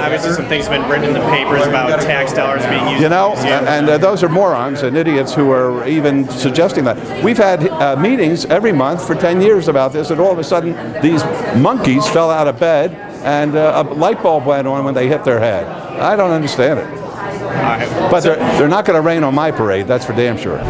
obviously some things have been written in the papers about tax dollars being used. You know, and those are morons and idiots who are even suggesting that. We've had meetings every month for 10 years about this, and all of a sudden these monkeys fell out of bed and a light bulb went on when they hit their head. I don't understand it. But they're not going to rain on my parade, that's for damn sure.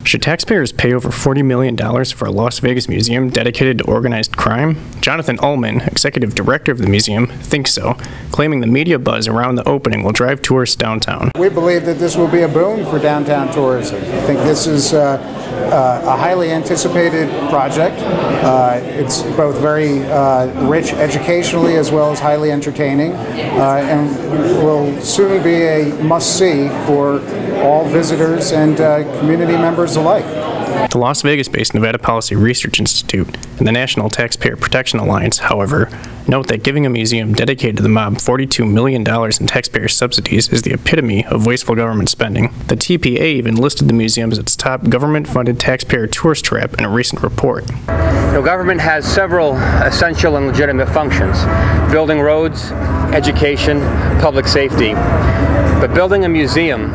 Should taxpayers pay over $40 million for a Las Vegas museum dedicated to organized crime? Jonathan Ullman, executive director of the museum, thinks so, claiming the media buzz around the opening will drive tourists downtown. We believe that this will be a boon for downtown tourism. I think this is a highly anticipated project. It's both very rich educationally as well as highly entertaining, and will soon be a must-see for all visitors and community members alike. The Las Vegas-based Nevada Policy Research Institute and the National Taxpayer Protection Alliance, however, note that giving a museum dedicated to the mob $42 million in taxpayer subsidies is the epitome of wasteful government spending. The TPA even listed the museum as its top government-funded taxpayer tourist trap in a recent report. Government has several essential and legitimate functions: building roads, education, public safety. But building a museum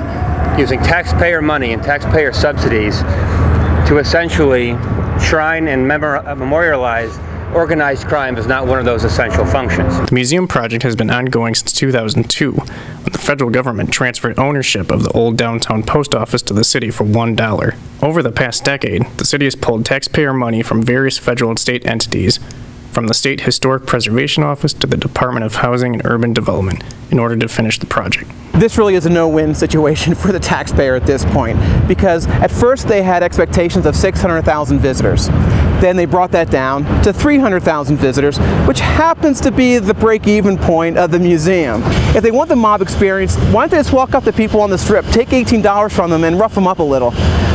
using taxpayer money and taxpayer subsidies to essentially shrine and memorialize organized crime is not one of those essential functions. The museum project has been ongoing since 2002, when the federal government transferred ownership of the old downtown post office to the city for $1. Over the past decade, the city has pulled taxpayer money from various federal and state entities, from the State Historic Preservation Office to the Department of Housing and Urban Development, in order to finish the project. This really is a no-win situation for the taxpayer at this point, because at first they had expectations of 600,000 visitors. Then they brought that down to 300,000 visitors, which happens to be the break-even point of the museum. If they want the mob experience, why don't they just walk up to people on the strip, take $18 from them and rough them up a little?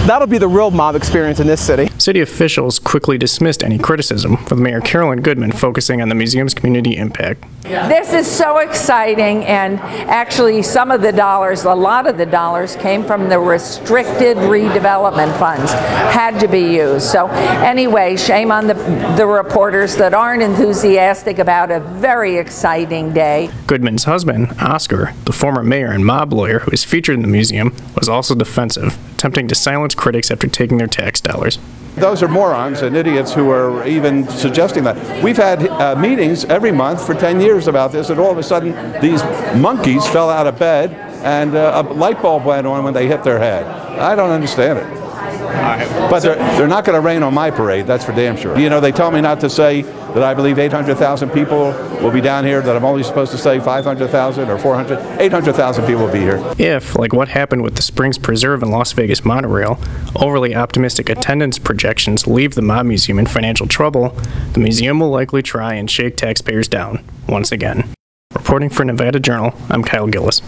That'll be the real mob experience in this city. City officials quickly dismissed any criticism, with Mayor Carolyn Goodman focusing on the museum's community impact. This is so exciting, and actually some of the dollars, a lot of the dollars came from the restricted redevelopment funds, had to be used. So anyway, shame on the reporters that aren't enthusiastic about a very exciting day. Goodman's husband, Oscar, the former mayor and mob lawyer who is featured in the museum, was also defensive, attempting to silence critics after taking their tax dollars. Those are morons and idiots who are even suggesting that. We've had meetings every month for 10 years about this, and all of a sudden these monkeys fell out of bed and a light bulb went on when they hit their head. I don't understand it. But they're not going to rain on my parade, that's for damn sure. You know, they tell me not to say that I believe 800,000 people will be down here, that I'm only supposed to say 500,000 or 400. 800,000 people will be here. If, like what happened with the Springs Preserve and Las Vegas monorail, overly optimistic attendance projections leave the mob museum in financial trouble, the museum will likely try and shake taxpayers down once again. Reporting for Nevada Journal, I'm Kyle Gillis.